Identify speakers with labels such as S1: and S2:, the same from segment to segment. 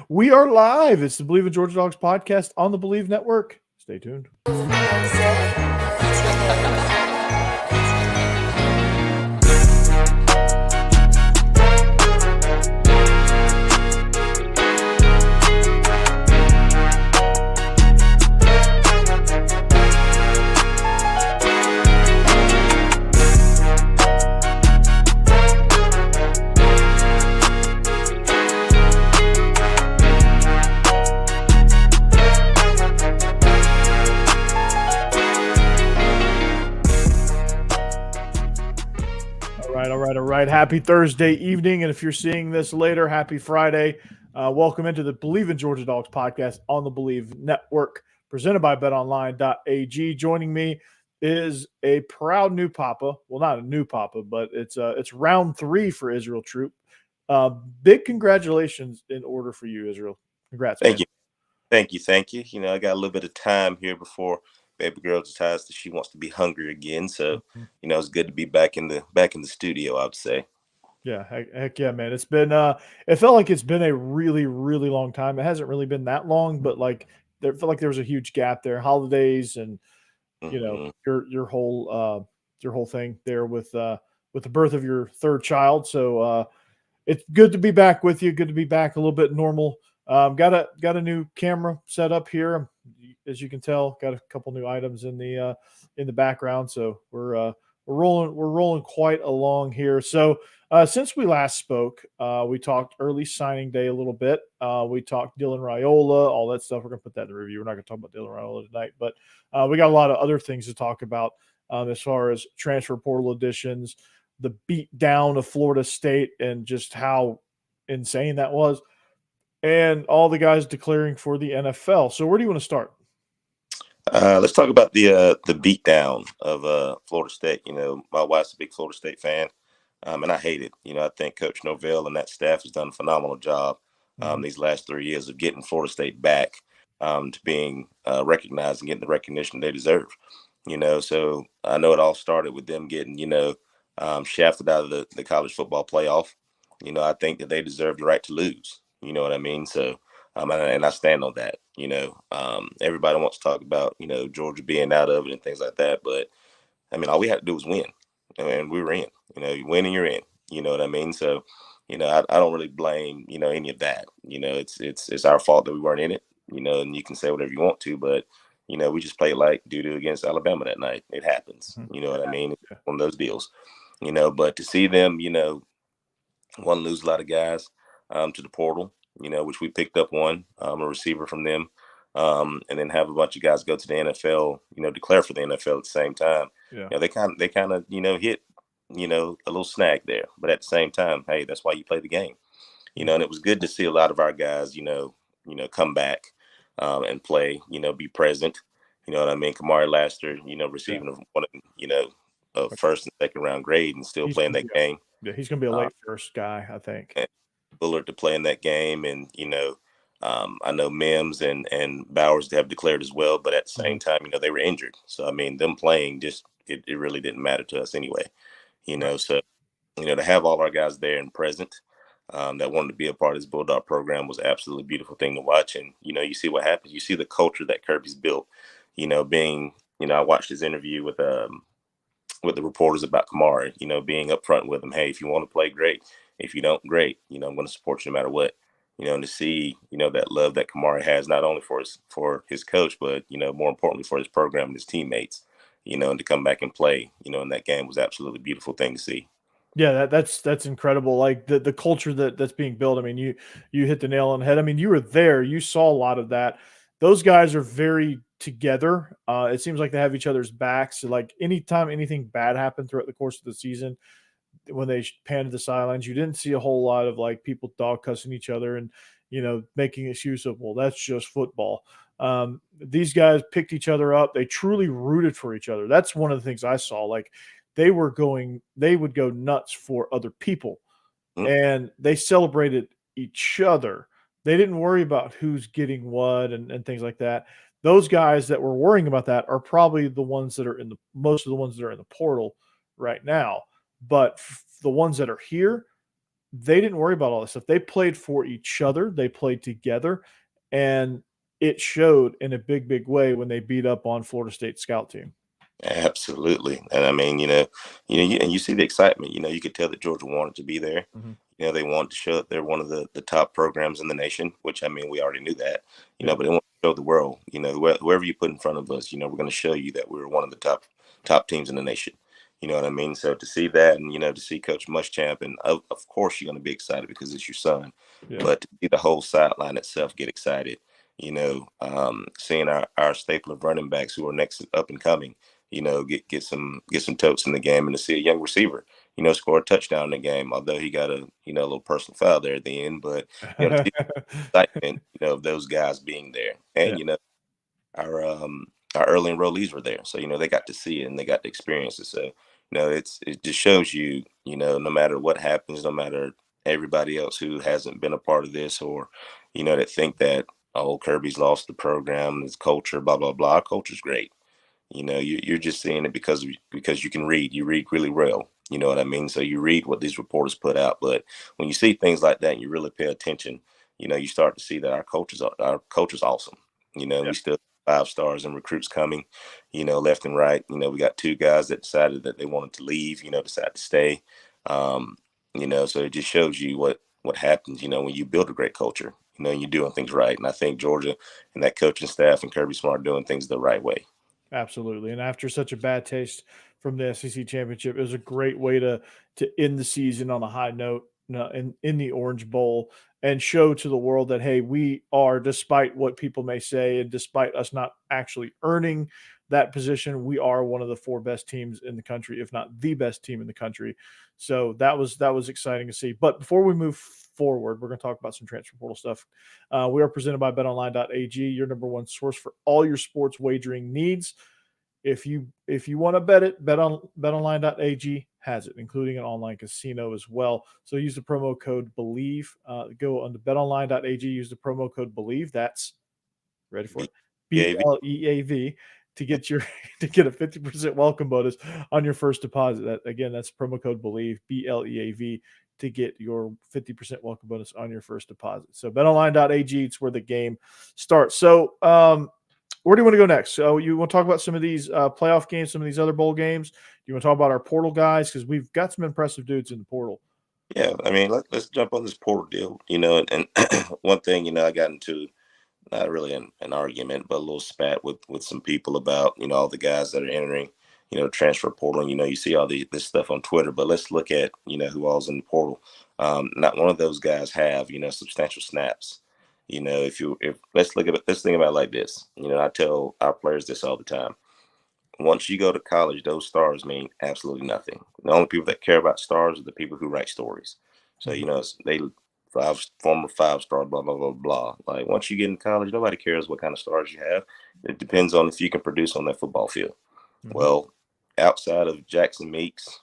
S1: We are live. It's the Believe in Georgia Dogs podcast on the Believe Network. Stay tuned. All right. Happy Thursday evening. And if you're seeing this later, happy Friday. Welcome into the Believe in Georgia Dogs podcast on the Believe Network, presented by Betonline.ag. Joining me is a proud new papa. Well, not a new papa, but it's round 3 for Israel Troop. Big congratulations in order for you, Israel. Congrats, man.
S2: Thank you. I got a little bit of time here before baby girl decides that she wants to be hungry again. So, it's good to be back in the studio, I would say.
S1: Yeah, heck yeah, man. It's been it felt like it's been a really, really long time. It hasn't really been that long, but there felt like there was a huge gap there. Holidays and your whole thing there with the birth of your third child. So it's good to be back with you. Good to be back a little bit normal. Got a new camera set up here, as you can tell. Got a couple new items in the background. So we're rolling quite along here. So since we last spoke, we talked early signing day a little bit. We talked Dylan Raiola, all that stuff. We're gonna put that in the review. We're not gonna talk about Dylan Raiola tonight, but we got a lot of other things to talk about as far as transfer portal additions, the beat down of Florida State, and just how insane that was, and all the guys declaring for the NFL. So where do you want to start?
S2: Let's talk about the beatdown of Florida State. My wife's a big Florida State fan, and I hate it. I think Coach Norvell and that staff has done a phenomenal job these last 3 years of getting Florida State back to being recognized and getting the recognition they deserve. So I know it all started with them getting, shafted out of the college football playoff. I think that they deserve the right to lose. You know what I mean? So, and I stand on that. Everybody wants to talk about, Georgia being out of it and things like that. But I mean, all we had to do was win, and we were in. You win and you're in. You know what I mean? So, I don't really blame, any of that. It's our fault that we weren't in it. And you can say whatever you want to, but we just played like doo-doo against Alabama that night. It happens. You know what I mean? It's one of those deals. But to see them, want to lose a lot of guys to the portal, which we picked up a receiver from them, and then have a bunch of guys go to the NFL, declare for the NFL at the same time.
S1: Yeah.
S2: They kind of, hit, a little snag there. But at the same time, hey, that's why you play the game. And it was good to see a lot of our guys, come back and play, be present. You know what I mean? Kamari Laster, receiving a first and second round grade and still playing that game.
S1: Yeah, he's going to be a late first guy, I think.
S2: Bullard to play in that game, and I know Mims and Bowers have declared as well, but at the same time, they were injured. So I mean, them playing just it really didn't matter to us anyway. So to have all our guys there and present that wanted to be a part of this Bulldog program was absolutely beautiful thing to watch. And you see what happens. You see the culture that Kirby's built. Being I watched his interview with the reporters about Kamari. Being upfront with him. Hey, if you want to play, great. If you don't, great. I'm going to support you no matter what. And to see, that love that Kamari has, not only for his coach, but, more importantly for his program and his teammates, and to come back and play, in that game was absolutely a beautiful thing to see.
S1: Yeah, that's incredible. Like the culture that's being built. I mean, you hit the nail on the head. I mean, you were there. You saw a lot of that. Those guys are very together. It seems like they have each other's backs. So like anytime anything bad happened throughout the course of the season, when they panned to the sidelines, you didn't see a whole lot of like people dog cussing each other and making excuse of, well, that's just football. These guys picked each other up. They truly rooted for each other. That's one of the things I saw. Like they would go nuts for other people, and they celebrated each other. They didn't worry about who's getting what and things like that. Those guys that were worrying about that are probably the ones that are most of the ones that are in the portal right now. But the ones that are here, they didn't worry about all this stuff. They played for each other. They played together, and it showed in a big, big way when they beat up on Florida State scout team.
S2: Absolutely. And I mean, and you see the excitement. You could tell that Georgia wanted to be there.
S1: Mm-hmm.
S2: They wanted to show that they're one of the top programs in the nation, which I mean, we already knew that,
S1: Yeah.
S2: but they want to show the world, whoever you put in front of us, we're going to show you that we're one of the top teams in the nation. You know what I mean? So to see that and, to see Coach Muschamp, and of course you're going to be excited because it's your son,
S1: Yeah.
S2: but to see the whole sideline itself get excited, seeing our staple of running backs who are next up and coming, get some totes in the game, and to see a young receiver, score a touchdown in the game, although he got a little personal foul there at the end. But to see the excitement, of those guys being there, and
S1: Yeah.
S2: our our early enrollees were there, so they got to see it and they got to experience it. So it just shows you, no matter what happens, no matter everybody else who hasn't been a part of this, or that think that, oh, Kirby's lost the program, his culture, blah blah blah. Our culture's great. You're just seeing it because you can read. You read really well. You know what I mean? So you read what these reporters put out. But when you see things like that and you really pay attention, you start to see that our culture's awesome. And
S1: Yeah.
S2: we still have 5 stars and recruits coming, left and right. We got 2 guys that decided that they wanted to leave, decided to stay. Um, so it just shows you what happens, when you build a great culture, and you're doing things right. And I think Georgia and that coaching staff and Kirby Smart are doing things the right way.
S1: Absolutely. And after such a bad taste from the SEC championship, it was a great way to end the season on a high note, in the Orange Bowl, and show to the world that, hey, we are, despite what people may say, and despite us not actually earning that position, we are one of the 4 best teams in the country, if not the best team in the country. So that was exciting to see. But before we move forward, we're going to talk about some transfer portal stuff. We are presented by Betonline.ag, your number one source for all your sports wagering needs. If you want to bet it, betonline.ag has it, including an online casino as well. So use the promo code BELIEVE. Go on to betonline.ag, use the promo code BELIEVE. That's, ready for it,
S2: BAV.
S1: BLEAV, to get your to get a 50% welcome bonus on your first deposit. That's promo code BELIEVE, BLEAV, to get your 50% welcome bonus on your first deposit. So betonline.ag, it's where the game starts. So where do you want to go next? So you want to talk about some of these playoff games, some of these other bowl games? Do you want to talk about our portal guys? Because we've got some impressive dudes in the portal.
S2: Yeah, I mean, let's jump on this portal deal. And one thing, I got into, not really an argument, but a little spat with some people about, all the guys that are entering, transfer portal. And, you see all this stuff on Twitter, but let's look at, who all's in the portal. Not one of those guys have, substantial snaps. If let's think about it like this. I tell our players this all the time. Once you go to college, those stars mean absolutely nothing. The only people that care about stars are the people who write stories. So,
S1: Mhm.
S2: they former 5 star, blah, blah, blah, blah. Like, once you get in college, nobody cares what kind of stars you have. It depends on if you can produce on that football field.
S1: Mhm.
S2: Well, outside of Jackson Meeks,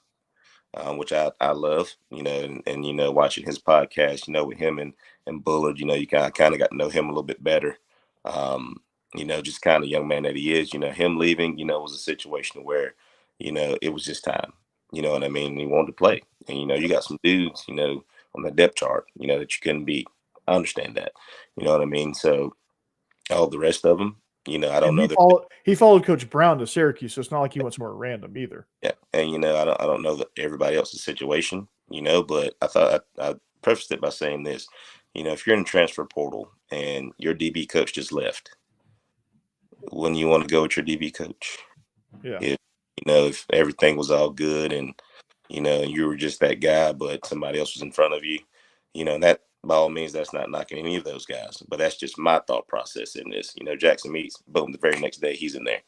S2: which I love, and watching his podcast, with him and Bullard, you kind of got to know him a little bit better. Um, just kind of young man that he is, him leaving, was a situation where, it was just time. You know what I mean? He wanted to play, and you got some dudes, on the depth chart, that you couldn't beat. I understand that. You know what I mean? So all the rest of them, I don't
S1: And
S2: know.
S1: he followed Coach Brown to Syracuse, so it's not like he went somewhere random either.
S2: Yeah, and I don't know everybody else's situation, but I thought I prefaced it by saying this. If you're in the transfer portal and your DB coach just left, wouldn't you want to go with your DB coach?
S1: Yeah.
S2: If everything was all good and you were just that guy, but somebody else was in front of you, that by all means, that's not knocking any of those guys, but that's just my thought process in this. Jackson Meeks, boom, the very next day he's in there.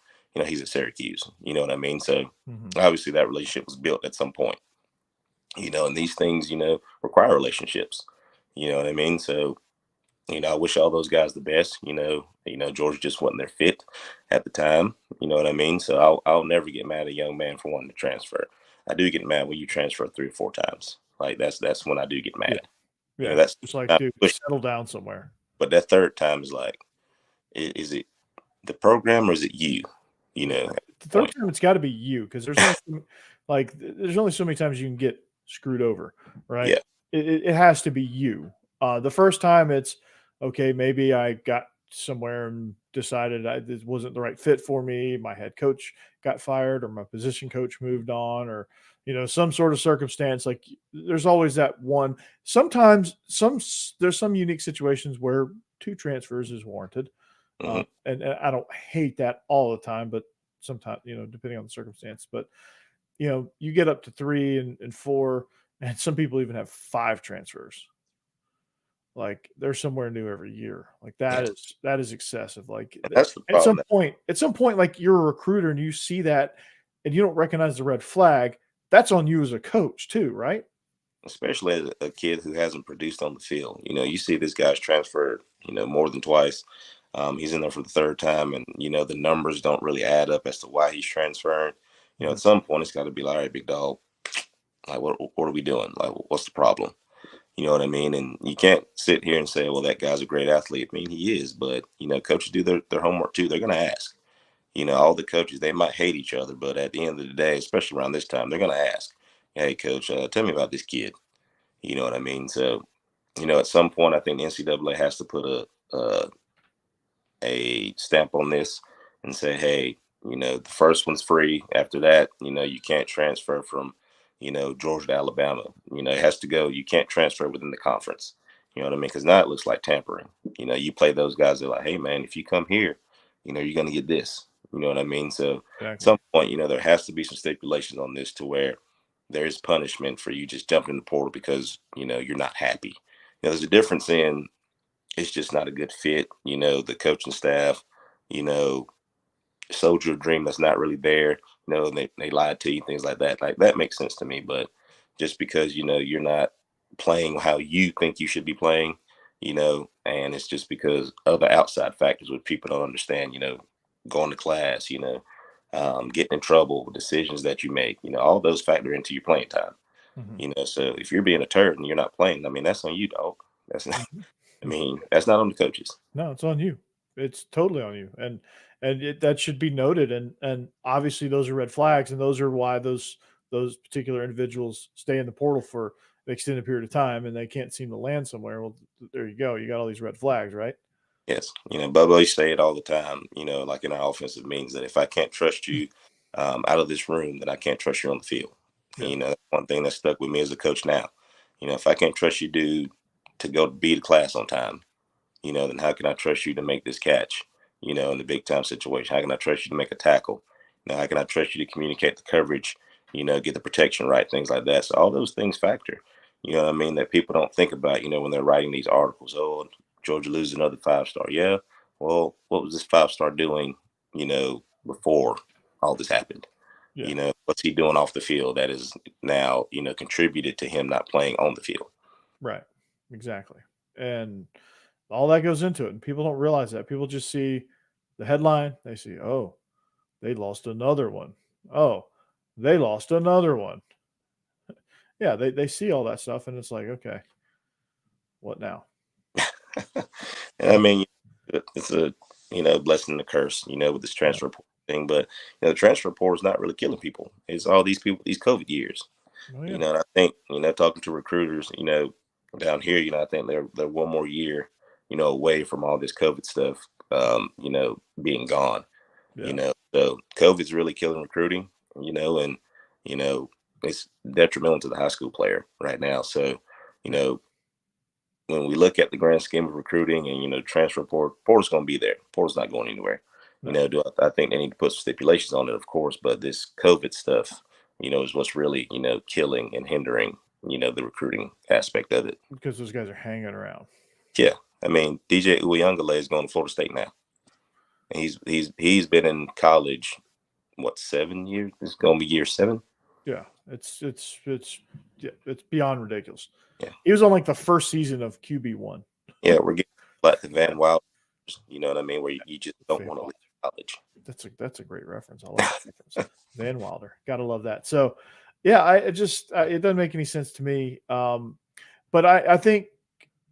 S2: He's at Syracuse. You know what I mean? So
S1: Mhm.
S2: obviously that relationship was built at some point. And these things, require relationships. You know what I mean? So, I wish all those guys the best. George just wasn't their fit at the time. You know what I mean? So I'll never get mad at a young man for wanting to transfer. I do get mad when you transfer 3 or 4 times. Like that's when I do get
S1: Yeah.
S2: mad.
S1: Yeah.
S2: That's
S1: Just like,
S2: not
S1: dude,
S2: push,
S1: settle down somewhere.
S2: but that third time is like, is it the program or is it you?
S1: Yeah.
S2: At
S1: The
S2: the
S1: third
S2: point.
S1: time, it's got to be you, because there's only so many times you can get screwed over, right?
S2: Yeah.
S1: it has to be you. The first time it's okay, maybe I got somewhere and decided this wasn't the right fit for me. My head coach got fired, or my position coach moved on, or some sort of circumstance. Like there's always that one. Sometimes there's some unique situations where two transfers is warranted,
S2: Hmm.
S1: and I don't hate that all the time, but sometimes depending on the circumstance. But you get up to three and four, and some people even have five transfers. Like they're somewhere new every year. Like
S2: Yeah,
S1: that is excessive. Like
S2: and that's the
S1: at some
S2: problem.
S1: point, like you're a recruiter and you see that and you don't recognize the red flag, that's on you as a coach too, right?
S2: Especially as a kid who hasn't produced on the field. You see this guy's transferred, more than twice. He's in there for the third time, and the numbers don't really add up as to why he's transferring. At
S1: Mhm.
S2: some point, it's got to be like, all right, big dog, like what are we doing? Like, what's the problem? You know what I mean? And you can't sit here and say, well, that guy's a great athlete. I mean, he is, but coaches do their homework too. They're going to ask. All the coaches, they might hate each other, but at the end of the day, especially around this time, they're going to ask, hey, coach, tell me about this kid. You know what I mean? So, at some point, I think the NCAA has to put a stamp on this and say, hey, the first one's free. After that, you can't transfer from, Georgia to Alabama. It has to go. You can't transfer within the conference. You know what I mean? Because now it looks like tampering. You play those guys. They're like, hey, man, if you come here, you're going to get this. You know what I mean? So at
S1: Exactly.
S2: some point, there has to be some stipulations on this to where there is punishment for you just jumping in the portal because, you're not happy. There's a difference in it's just not a good fit. The coaching staff, you know, sold you a dream that's not really there. They lied to you, things like that. Like that makes sense to me. But just because, you're not playing how you think you should be playing, and it's just because other outside factors which people don't understand, going to class, getting in trouble, decisions that you make, all those factor into your playing time.
S1: Mhm.
S2: So if you're being a turd and you're not playing, I mean, that's on you, dog. That's not,
S1: Mhm.
S2: I mean, that's not on the coaches.
S1: No, it's on you. It's totally on you, and that should be noted. And obviously, those are red flags, and those are why those particular individuals stay in the portal for an extended period of time, and they can't seem to land somewhere. Well, there you go. You got all these red flags, right?
S2: Yes, Bubba used to say it all the time. Like in our offensive means that if I can't trust
S1: Mm.
S2: you out of this room, then I can't trust you on the field. And,
S1: Yeah,
S2: that's one thing that stuck with me as a coach now. If I can't trust you, dude, to go be to class on time, then how can I trust you to make this catch? In the big time situation, how can I trust you to make a tackle? How can I trust you to communicate the coverage? Get the protection right, things like that. So all those things factor. You know what I mean? That people don't think about. When they're writing these articles. Oh, Georgia loses another 5-star. Yeah. Well, what was this 5-star doing? Before all this happened.
S1: yeah,
S2: What's he doing off the field that is now contributed to him not playing on the field?
S1: right, exactly. And all that goes into it, and people don't realize that. People just see the headline. They see, oh, they lost another one. Oh, they lost another one. Yeah, they see all that stuff, and it's like, okay, what now?
S2: And I mean, it's a blessing and a curse, with this
S1: Yeah.
S2: transfer thing. But the transfer portal is not really killing people. It's all these people, these COVID years.
S1: Oh yeah.
S2: And I think talking to recruiters, down here, I think they're one more year, away from all this COVID stuff, being gone.
S1: Yeah.
S2: So COVID's really killing recruiting, and you know it's detrimental to the high school player right now. So you
S1: Yeah.
S2: know when we look at the grand scheme of recruiting and transfer portal's going to be there. Portal's not going anywhere.
S1: No.
S2: I think they need to put some stipulations on it, of course, but this COVID stuff, is what's really killing and hindering the recruiting aspect of it.
S1: Because those guys are hanging around.
S2: Yeah, I mean DJ Uyungale is going to Florida State now, and he's been in college what 7 years? It's going to be year 7.
S1: Yeah. It's yeah, it's beyond ridiculous.
S2: Yeah,
S1: He was on like the first season of QB1.
S2: yeah, we're getting like the Van Wild. You know what I mean? Where you just don't
S1: Van
S2: want to
S1: Wilder.
S2: leave college.
S1: That's a great reference. I like that reference. Van Wilder. Gotta love that. So yeah, I just it doesn't make any sense to me. But I think,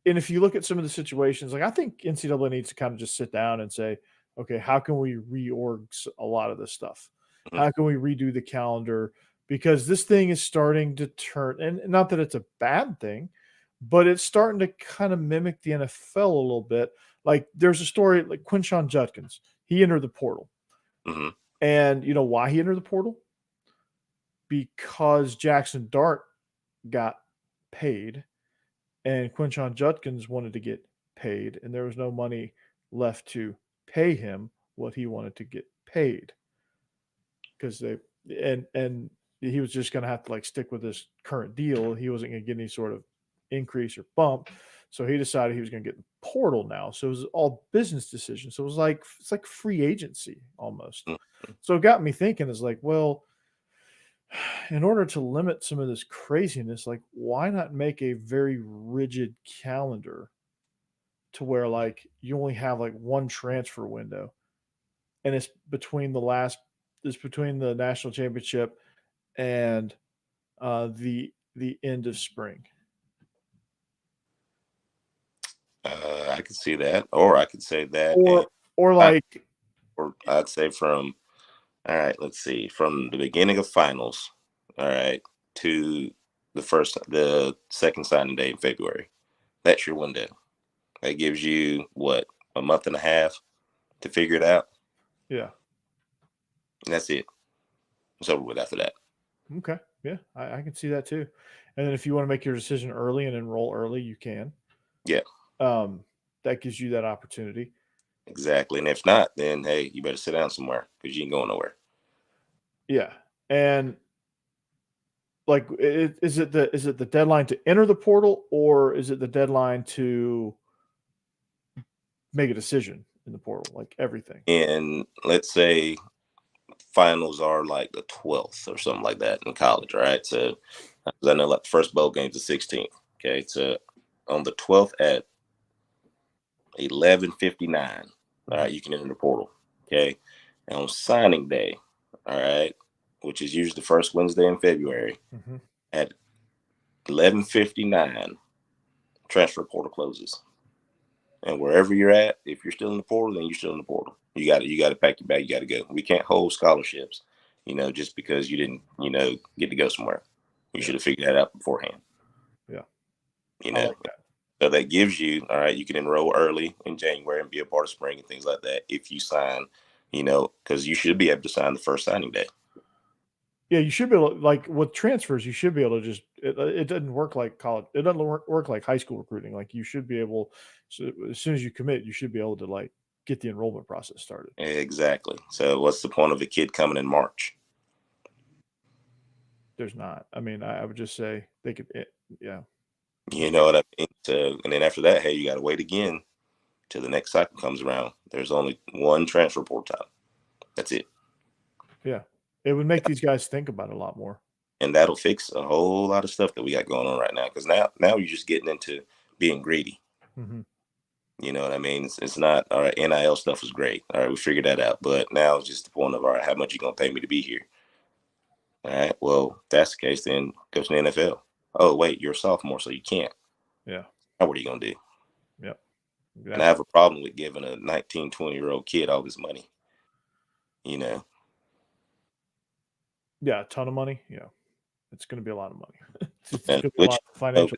S1: and if you look at some of the situations, like I think NCAA needs to kind of just sit down and say, okay, how can we reorg a lot of this stuff?
S2: Mhm.
S1: How can we redo the calendar? Because this thing is starting to turn, and not that it's a bad thing, but it's starting to kind of mimic the NFL a little bit. Like there's a story like Quinshon Judkins. He entered the portal.
S2: Mhm.
S1: And you know why he entered the portal? Because Jackson Dart got paid and Quinshon Judkins wanted to get paid, and there was no money left to pay him what he wanted to get paid because and he was just going to have to like stick with this current deal. He wasn't going to get any sort of increase or bump, so he decided he was going to get the portal now. So it was all business decisions. So it's like free agency almost.
S2: Mhm.
S1: So it got me thinking. Is like, well, in order to limit some of this craziness, like why not make a very rigid calendar to where like you only have like one transfer window and it's between the national championship and the end of spring.
S2: I could see that, or I could say that, and
S1: Or
S2: I,
S1: like
S2: or I'd say from all right, let's see, from the beginning of finals, all right, to the second signing day in February. That's your window. That gives you what, a month and a half to figure it out,
S1: yeah.
S2: and that's it. It's over with after that.
S1: Okay. Yeah, I can see that too. And then if you want to make your decision early and enroll early, you can.
S2: Yeah,
S1: Um, that gives you that opportunity.
S2: exactly. And if not, then hey, you better sit down somewhere because you ain't going nowhere.
S1: Yeah. And like is it the deadline to enter the portal or is it the deadline to make a decision in the portal, like everything?
S2: And let's say finals are like the 12th or something like that in college, right? So 'cause I know like the first bowl game's the 16th. Okay, so on the 12th at 11:59, all
S1: Mhm.
S2: right, you can enter the portal. Okay, and on signing day, all right, which is usually the first Wednesday in February
S1: Mhm.
S2: at 11:59, transfer portal closes. And wherever you're at, if you're still in the portal, then you're still in the portal. You got to pack your bag. You got to go. We can't hold scholarships, just because you didn't, get to go somewhere. You
S1: Yeah.
S2: should have figured that out beforehand.
S1: Yeah.
S2: You
S1: I
S2: know,
S1: like that.
S2: so that gives you, all right. You can enroll early in January and be a part of spring and things like that if you sign. Because you should be able to sign the first signing day.
S1: Yeah, you should be able to, like with transfers, you should be able to just it doesn't work like college. It doesn't work like high school recruiting. Like you should be able so as soon as you commit, you should be able to like get the enrollment process started.
S2: Exactly. So what's the point of a kid coming in March?
S1: There's not. I mean, I would just say they could yeah.
S2: You know what I mean? So, and then after that, hey, you got to wait again till the next cycle comes around. There's only one transfer portal time. That's it.
S1: Yeah. It would make these guys think about it a lot more.
S2: And that'll fix a whole lot of stuff that we got going on right now. Because now you're just getting into being greedy.
S1: Mhm.
S2: You know what I mean? It's not all right. NIL stuff was great. All right, we figured that out. But now it's just the point of all right, how much you gonna pay me to be here? All right. Well, if that's the case, then go to the NFL. Oh wait, you're a sophomore, so you can't.
S1: Yeah.
S2: Now what are you gonna do?
S1: Yep.
S2: And I
S1: Exactly.
S2: have a problem with giving a 19, 20-year-old kid all this money. You know,
S1: Yeah, a ton of money. Yeah. It's going to be a lot of money. It's
S2: and
S1: going to be a
S2: which
S1: lot of financial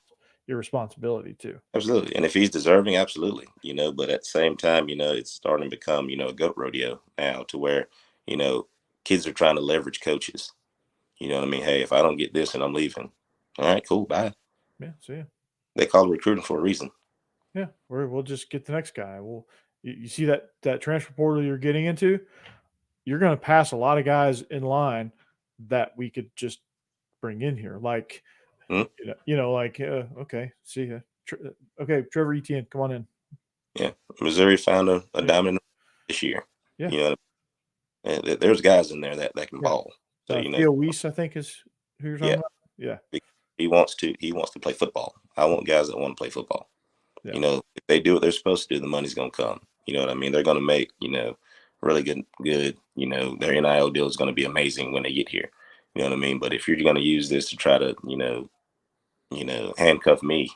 S1: irresponsibility too.
S2: absolutely. And if he's deserving, absolutely. But at the same time, it's starting to become, a goat rodeo now to where, you know, kids are trying to leverage coaches. You know what I mean? Hey, if I don't get this and I'm leaving, all right, cool, bye.
S1: Yeah. So yeah.
S2: They call it recruiting for a reason.
S1: Yeah. We'll just get the next guy. You see that transfer portal you're getting into, you're going to pass a lot of guys in line that we could just bring in here. Like,
S2: Hmm?
S1: like, okay, see ya. Okay, Trevor Etienne, come on in.
S2: Yeah. Missouri found a
S1: Yeah.
S2: diamond this year.
S1: Yeah.
S2: You know, there's guys in there that can
S1: Yeah.
S2: ball. So,
S1: Theo Weiss, I think, is who you're talking
S2: yeah,
S1: about. Yeah.
S2: he wants to play football. I want guys that want to play football.
S1: Yeah.
S2: If they do what they're supposed to do, the money's gonna come. You know what I mean? They're gonna make, really good. Their NIL deal is gonna be amazing when they get here. You know what I mean? But if you're gonna use this to try to, handcuff me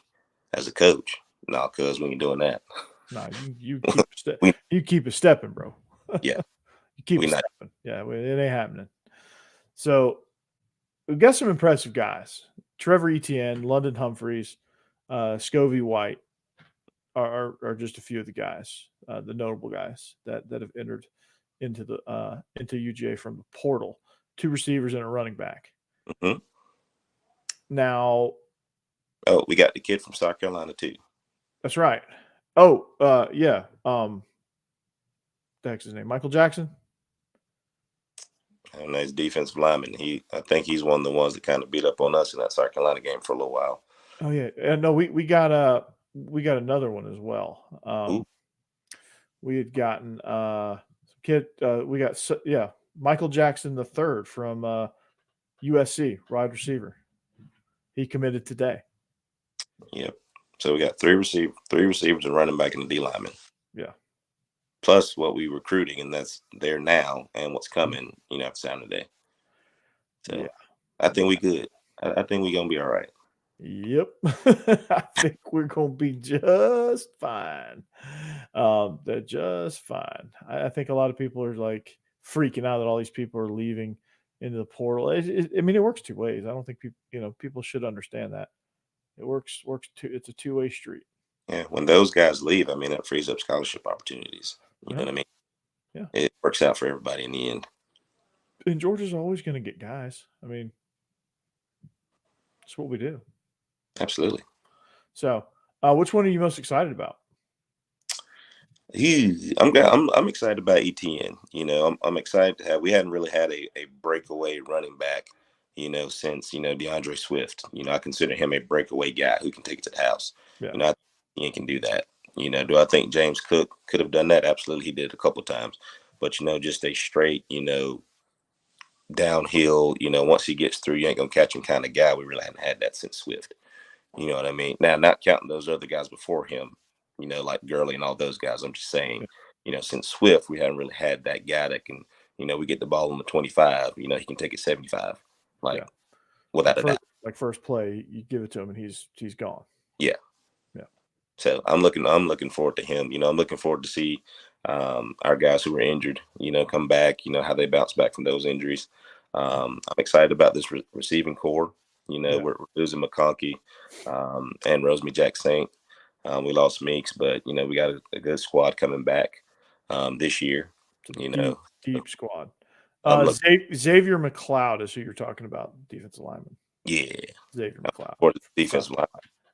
S2: as a coach, no, cuz we ain't doing that.
S1: No, you keep
S2: We
S1: you keep it stepping, bro.
S2: yeah,
S1: You keep
S2: we
S1: it
S2: not
S1: stepping. Yeah, it ain't happening. So we've got some impressive guys. Trevor Etienne, London Humphreys, Scovey, White are just a few of the guys, the notable guys that have entered into UGA from the portal. Two receivers and a running back.
S2: Hmm.
S1: Now,
S2: Oh, we got the kid from South Carolina too.
S1: that's right. Oh, yeah. That's his name, Michael Jackson.
S2: And nice defensive lineman. I think he's one of the ones that kind of beat up on us in that South Carolina game for a little while.
S1: Oh yeah, and no, we got another one as well.
S2: Ooh.
S1: We had gotten kid. We got Michael Jackson the third from USC, wide receiver. He committed today.
S2: Yep. So we got three receivers and running back and a D lineman.
S1: Yeah.
S2: Plus what we recruiting, and that's there now, and what's coming, after Saturday. So yeah. I think we good. I think we're gonna be all right.
S1: Yep. I think we're gonna be just fine. They're just fine. I think a lot of people are like freaking out that all these people are leaving into the portal. I mean, it works two ways. I don't think people should understand that. It works it's a two-way street.
S2: Yeah, when those guys leave, I mean, that frees up scholarship opportunities. You know what I mean?
S1: Yeah.
S2: It works out for everybody in the end.
S1: And Georgia's always going to get guys. I mean, it's what we do.
S2: Absolutely.
S1: So, which one are you most excited about?
S2: I'm excited about ETN. I'm excited to have. We hadn't really had a breakaway running back, since DeAndre Swift. I consider him a breakaway guy who can take it to the house.
S1: Yeah.
S2: He can do that. Do I think James Cook could have done that? Absolutely, he did a couple of times. But just a straight, downhill. Once he gets through, you ain't gonna catch him kind of guy. We really haven't had that since Swift. You know what I mean? Now, not counting those other guys before him, like Gurley and all those guys. I'm just saying, since Swift, we haven't really had that guy that can, we get the ball on the 25, he can take it 75, without a doubt.
S1: Like first play, you give it to him and he's gone.
S2: Yeah.
S1: Yeah.
S2: So I'm looking forward to him. I'm looking forward to see our guys who were injured, come back, how they bounce back from those injuries. I'm excited about this receiving core. We're losing McConkey and Rosemary Jack Saint. We lost Meeks, but we got a good squad coming back this year.
S1: Deep squad. Xavier McLeod is who you're talking about, defensive lineman.
S2: Yeah,
S1: Xavier McLeod
S2: for the defensive line.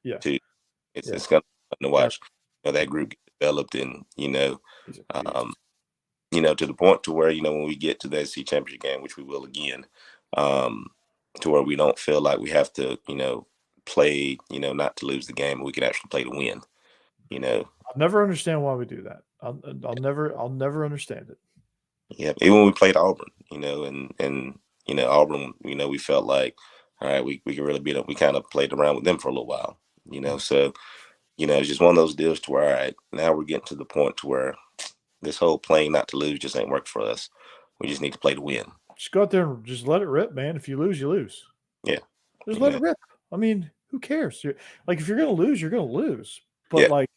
S1: Yeah,
S2: too. It's gonna be fun to watch. That group get developed, and to the point to where when we get to the SEC championship game, which we will again, to where we don't feel like we have to play not to lose the game, we can actually play to win.
S1: I'll never understand why we do that. I'll never understand it.
S2: Yeah, even when we played Auburn, and Auburn, we felt like, all right, we can really beat them. We kind of played around with them for a little while, so it's just one of those deals to where, all right, now we're getting to the point to where this whole playing not to lose just ain't work for us. We just need to play to win.
S1: Just go out there and just let it rip, man. If you lose, you lose.
S2: Yeah.
S1: Just let it rip. I mean, who cares? If you're going to lose, you're going to lose. But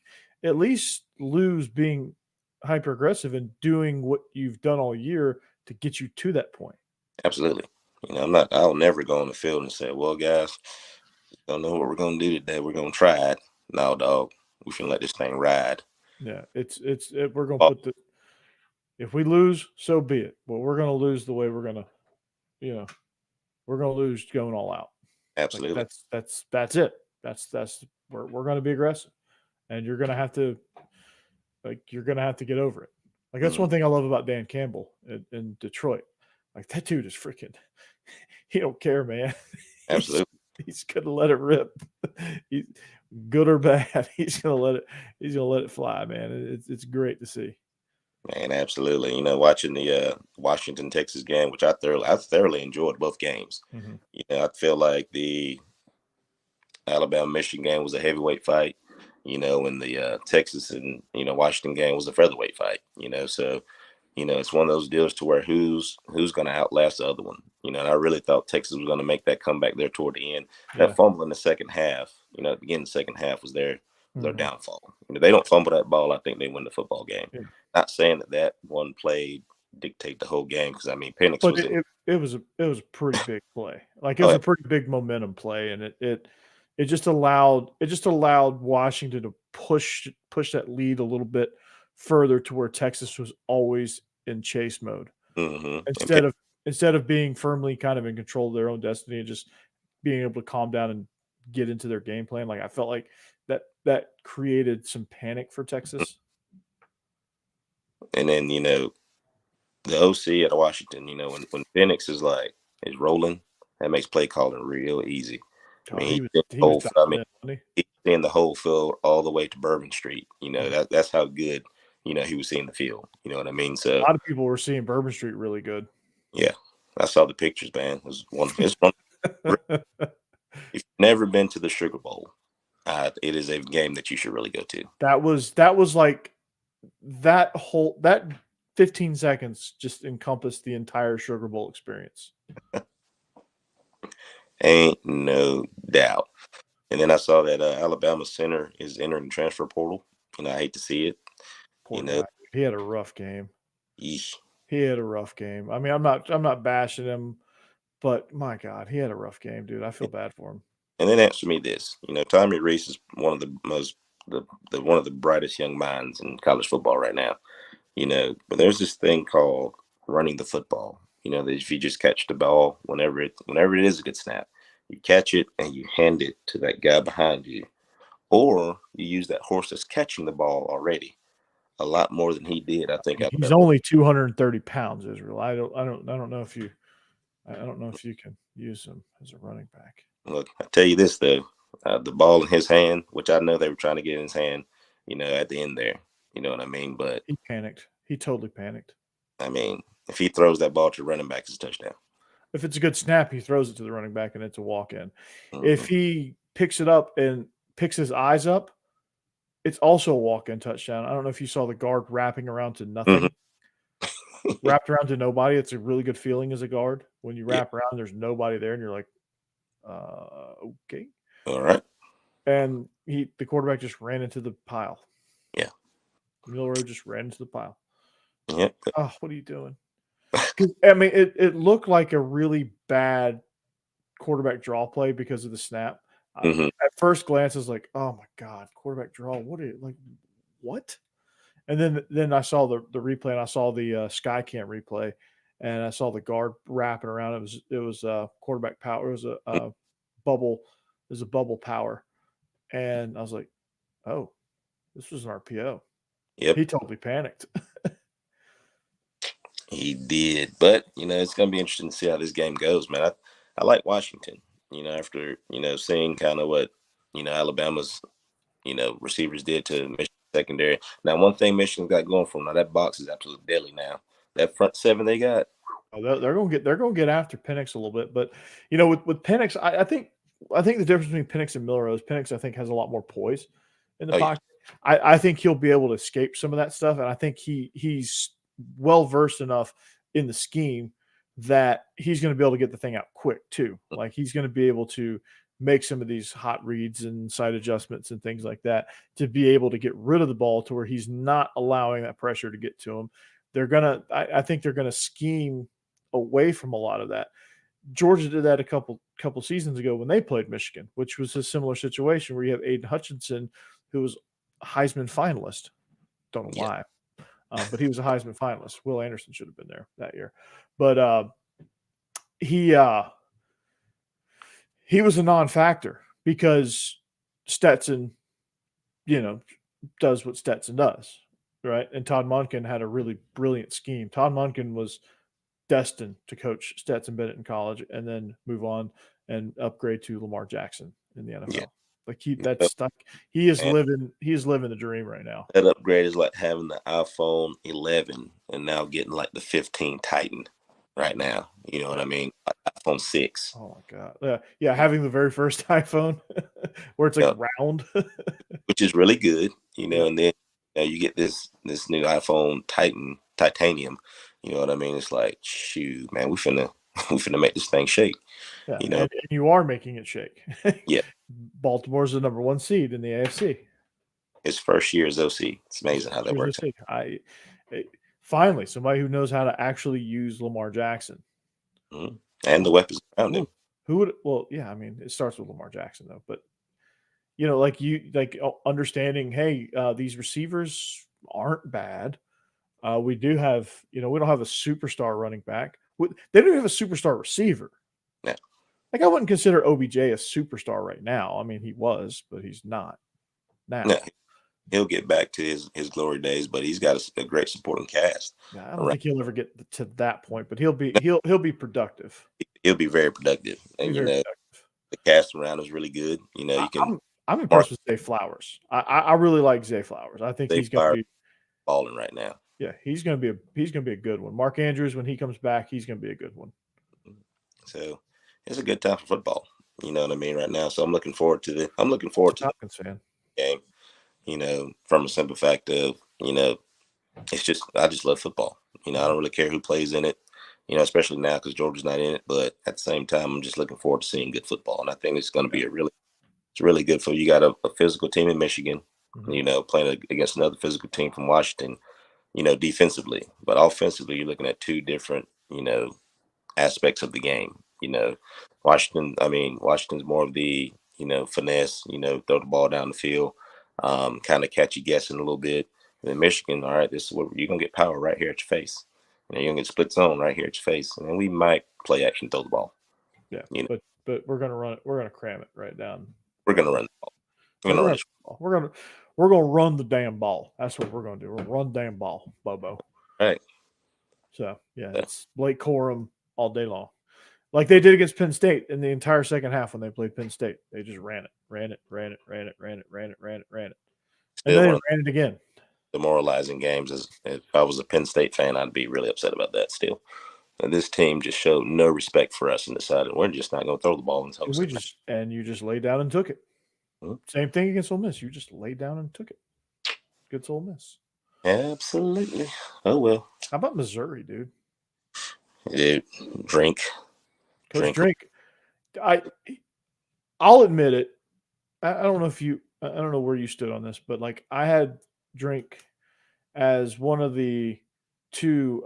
S1: at least lose being hyper aggressive and doing what you've done all year to get you to that point.
S2: Absolutely. I'll never go on the field and say, well, guys, don't know what we're going to do today. We're going to try it. No, dog. We should let this thing ride.
S1: Yeah, we're going to put the. If we lose, so be it. But we're going to lose the way we're going to, we're going to lose going all out.
S2: Absolutely.
S1: That's it. We're going to be aggressive, and you're going to have to, get over it. Like that's one thing I love about Dan Campbell in Detroit. Like that dude is freaking. He don't care, man.
S2: Absolutely.
S1: He's gonna let it rip. He's good or bad. He's gonna let it fly, man. It's great to see.
S2: Man, absolutely. Watching the Washington Texas game, which I thoroughly enjoyed both games.
S1: Mm-hmm.
S2: I feel like the Alabama Michigan game was a heavyweight fight. And the Texas and Washington game was a featherweight fight. So it's one of those deals to where who's going to outlast the other one. And I really thought Texas was going to make that comeback there toward the end.
S1: Yeah.
S2: That fumble in the second half, at the beginning of the second half was their downfall. If they don't fumble that ball, I think they win the football game. Yeah. Not saying that one play dictate the whole game, because Penix
S1: was. It was a pretty big play. Like it was a pretty big momentum play, and it it just allowed Washington to push that lead a little bit further to where Texas was always in chase mode
S2: And
S1: instead of instead of being firmly kind of in control of their own destiny and just being able to calm down and get into their game plan. Like I felt like that created some panic for Texas.
S2: and then the OC at Washington, when Phoenix is rolling, that makes play calling real easy. I
S1: Oh,
S2: mean,
S1: he was
S2: the whole, I mean,
S1: dialed in, wasn't he?
S2: he's seeing the whole field all the way to Bourbon Street. That's how good he was seeing the field. You know what I mean?
S1: A
S2: So
S1: lot of people were seeing Bourbon Street really good.
S2: yeah, I saw the pictures, man. It was wonderful. It's one. If you've never been to the Sugar Bowl, it is a game that you should really go to.
S1: That was like that 15 seconds just encompassed the entire Sugar Bowl experience.
S2: Ain't no doubt. And then I saw that Alabama center is entering the transfer portal. I hate to see it.
S1: Poor guy. He had a rough game.
S2: Yeesh.
S1: He had a rough game. I mean, I'm not bashing him, but my God, he had a rough game, dude. I feel bad for him.
S2: And then answer me this: Tommy Reese is one of the most one of the brightest young minds in college football right now. But there's this thing called running the football. That if you just catch the ball whenever it is a good snap, you catch it and you hand it to that guy behind you, or you use that horse that's catching the ball already. A lot more than he did, I think.
S1: He's only 230 pounds, Israel. I don't know if you can use him as a running back.
S2: Look, I tell you this though, the ball in his hand, which I know they were trying to get in his hand, at the end there. You know what I mean? But
S1: he panicked. He totally panicked.
S2: I mean, if he throws that ball to the running back, it's a touchdown.
S1: If it's a good snap, he throws it to the running back and it's a walk-in. If he picks it up and picks his eyes up, it's also a walk-in touchdown. I don't know if you saw the guard wrapping around to nothing. Wrapped around to nobody. It's a really good feeling as a guard. When you wrap around, there's nobody there, and you're like, okay.
S2: All right.
S1: And the quarterback just ran into the pile.
S2: Yeah.
S1: Milroe just ran into the pile.
S2: Yeah.
S1: Oh, what are you doing? I mean, it looked like a really bad quarterback draw play because of the snap. At first glance, I was like, "Oh my god, quarterback draw! What are you like? What?" And then I saw the replay, and I saw the Skycam replay, and I saw the guard wrapping around. It was quarterback power. It was a bubble. It was a bubble power, and I was like, "Oh, this was an RPO."
S2: Yep.
S1: He totally panicked.
S2: He did, but it's going to be interesting to see how this game goes, man. I like Washington. After seeing kind of what Alabama's receivers did to Michigan secondary. Now, one thing Michigan's got going for them, now that box is absolutely deadly. Now that front seven they got,
S1: they're going to get after Penix a little bit, but with Penix, I think the difference between Penix and Milroe is Penix I think has a lot more poise in the pocket. Yeah. I think he'll be able to escape some of that stuff, and I think he's well versed enough in the scheme that he's going to be able to get the thing out quick too. Like he's going to be able to make some of these hot reads and side adjustments and things like that to be able to get rid of the ball to where he's not allowing that pressure to get to him. I think they're gonna scheme away from a lot of that. Georgia did that a couple seasons ago when they played Michigan, which was a similar situation where you have Aiden Hutchinson, who was a Heisman finalist. Don't know why. But he was a Heisman finalist. Will Anderson should have been there that year. But he was a non-factor because Stetson, does what Stetson does, right? And Todd Monken had a really brilliant scheme. Todd Monken was destined to coach Stetson Bennett in college and then move on and upgrade to Lamar Jackson in the NFL. Yeah. Like he is living the dream right now.
S2: That upgrade is like having the iPhone 11 and now getting like the 15 Titan right now. You know what I mean? Like iPhone 6.
S1: Oh my god. Yeah, having the very first iPhone where it's like round.
S2: Which is really good, and then you get this new iPhone titanium. You know what I mean? It's like, shoot, man, we finna make this thing shake.
S1: Yeah, and you are making it shake.
S2: Yeah.
S1: Baltimore's the number 1 seed in the AFC.
S2: His first year as OC. It's amazing how that works.
S1: Finally, somebody who knows how to actually use Lamar Jackson.
S2: Mm-hmm. And the weapons around him.
S1: Who would? Well, yeah, I mean, it starts with Lamar Jackson, though. But understanding, hey, these receivers aren't bad. We do have, we don't have a superstar running back. They don't have a superstar receiver.
S2: Yeah.
S1: Like, I wouldn't consider OBJ a superstar right now. I mean, he was, but he's not now.
S2: No, he'll get back to his glory days, but he's got a great supporting cast.
S1: Yeah, I don't think he'll ever get to that point, but he'll be productive.
S2: He'll be very productive, and the cast around is really good. You can.
S1: I'm impressed with Zay Flowers. I really like Zay Flowers. I think he's going to be
S2: balling right now.
S1: Yeah, he's going to be a good one. Mark Andrews, when he comes back, he's going to be a good one.
S2: So it's a good time for football. You know what I mean, right now. So I'm looking forward to the game. From a simple fact of, it's just, I just love football. I don't really care who plays in it, especially now because Georgia's not in it. But at the same time, I'm just looking forward to seeing good football. And I think it's going to be it's really good for you. Got a physical team in Michigan, playing against another physical team from Washington, defensively. But offensively, you're looking at two different, aspects of the game. Washington's more of the, finesse, throw the ball down the field, kind of catch you guessing a little bit. And then Michigan, all right, this is where you're going to get power right here at your face. You're going to get split zone right here at your face. And then we might play action, throw the ball.
S1: Yeah, but we're going to run it. We're going to cram it right down.
S2: We're going to run the ball.
S1: We're going to run the damn ball. That's what we're going to do. We'll run the damn ball, Bobo.
S2: All right.
S1: So, it's Blake Corum all day long. Like they did against Penn State in the entire second half when they played Penn State. They just ran it. And then they ran it again.
S2: Demoralizing games. If I was a Penn State fan, I'd be really upset about that still. And this team just showed no respect for us and decided we're just not going to throw the ball until
S1: you just laid down and took it. Mm-hmm. Same thing against Ole Miss. You just laid down and took it. Good Ole Miss.
S2: Absolutely. Oh, well.
S1: How about Missouri, dude?
S2: Dude, drink.
S1: I'll admit it. I don't know where you stood on this, but like I had Drink as one of the two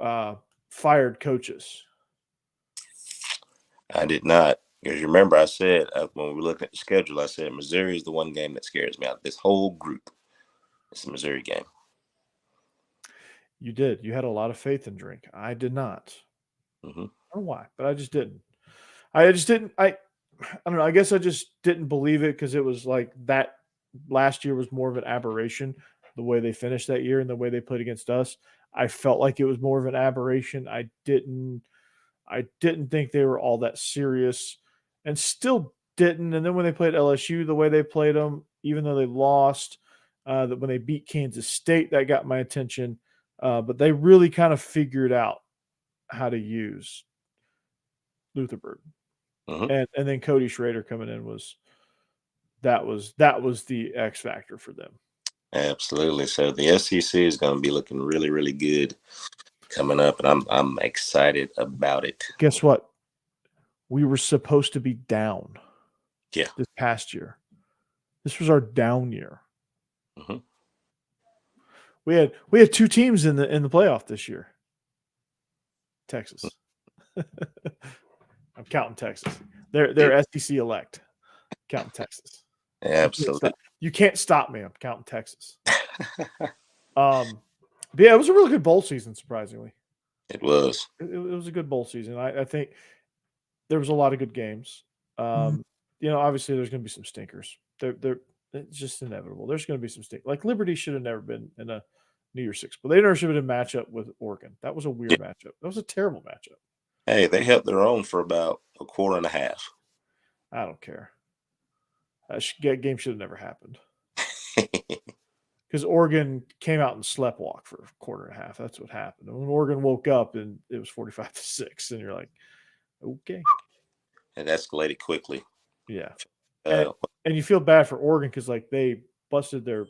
S1: fired coaches.
S2: I did not. Because you remember I said when we were looking at the schedule, I said Missouri is the one game that scares me out of this whole group. It's the Missouri game.
S1: You did. You had a lot of faith in Drink. I did not.
S2: Mm-hmm.
S1: I don't know why, but I just didn't. I don't know. I guess I just didn't believe it because it was like that last year was more of an aberration, the way they finished that year and the way they played against us. I felt like it was more of an aberration. I didn't think they were all that serious and still didn't. And then when they played LSU, the way they played them, even though they lost, that when they beat Kansas State, that got my attention. But they really kind of figured out how to use Luther Burden.
S2: Mm-hmm.
S1: And then Cody Schrader coming in was the X factor for them.
S2: Absolutely. So the SEC is going to be looking really, really good coming up, and I'm excited about it.
S1: Guess what? We were supposed to be down.
S2: Yeah.
S1: This past year. This was our down year.
S2: Mm-hmm.
S1: We had two teams in the playoff this year. Texas. I'm counting Texas. They're SEC elect. Counting Texas.
S2: Absolutely.
S1: You can't stop me. I'm counting Texas. But yeah, it was a really good bowl season, surprisingly.
S2: It was.
S1: It was a good bowl season. I think there was a lot of good games. Obviously there's going to be some stinkers. It's just inevitable. There's going to be some stinkers. Like Liberty should have never been in a New Year's Six, but they never should have been a matchup with Oregon. That was a weird matchup. That was a terrible matchup.
S2: Hey, they held their own for about a quarter and a half.
S1: I don't care. That game should have never happened. Because Oregon came out and sleptwalk for a quarter and a half. That's what happened. And when Oregon woke up and it was 45-6, and you're like, okay.
S2: It escalated quickly.
S1: Yeah. And you feel bad for Oregon because like they busted their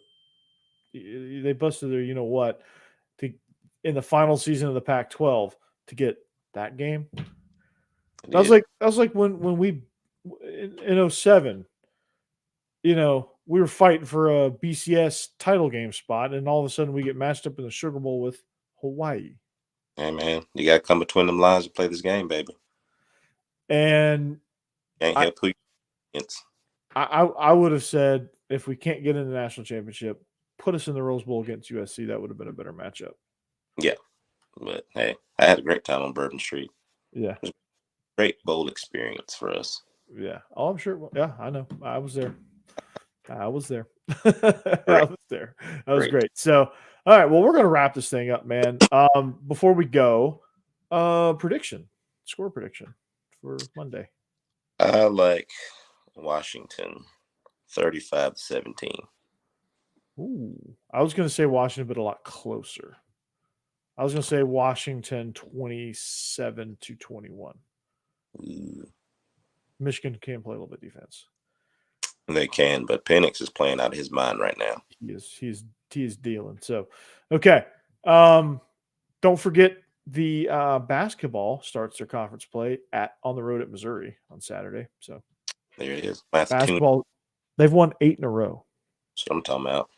S1: you know what in the final season of the Pac-12 to get that game. That was like when we in 2007, we were fighting for a BCS title game spot, and all of a sudden we get matched up in the Sugar Bowl with Hawaii.
S2: Hey man, you got to come between them lines to play this game, baby.
S1: And
S2: can't help who it's.
S1: I would have said if we can't get in the national championship, put us in the Rose Bowl against USC. That would have been a better matchup.
S2: Yeah, but hey, I had a great time on Bourbon Street.
S1: Yeah,
S2: It was a great bowl experience for us.
S1: yeah. Oh, I'm sure. Yeah, I know. I was there. I was there. I
S2: Great,
S1: was there. That was
S2: great.
S1: great. So, all right. Well, we're gonna wrap this thing up, man. Before we go, score prediction for Monday.
S2: I like Washington 35-17.
S1: Ooh, I was gonna say Washington, but a lot closer. I was gonna say Washington 27-21.
S2: Ooh,
S1: Michigan can play a little bit defense.
S2: they can, but Penix is playing out of his mind right now.
S1: He is dealing. So, okay. Don't forget the basketball starts their conference play on the road at Missouri on Saturday. So
S2: There it is.
S1: basketball, they've won 8 in a row.
S2: That's what I'm talking about.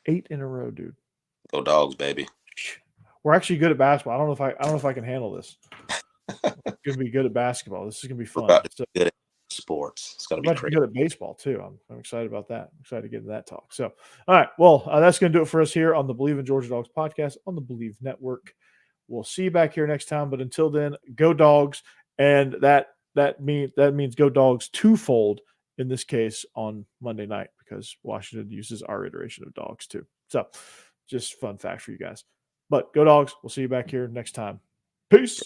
S1: 8 in a row, dude.
S2: Go Dogs, baby.
S1: We're actually good at basketball. I don't know if I can handle this. We're gonna be good at basketball. This is gonna be fun.
S2: We're about to be good at sports. It's gonna be crazy.
S1: Good at baseball too. I'm excited about that. I'm excited to get into that talk. So, all right. Well, that's going to do it for us here on the Believe in Georgia Dogs podcast on the Believe Network. We'll see you back here next time. But until then, go Dogs, and that means go Dogs twofold in this case on Monday night because Washington uses our iteration of Dogs too. So, just fun fact for you guys. But go Dogs. We'll see you back here next time. Peace.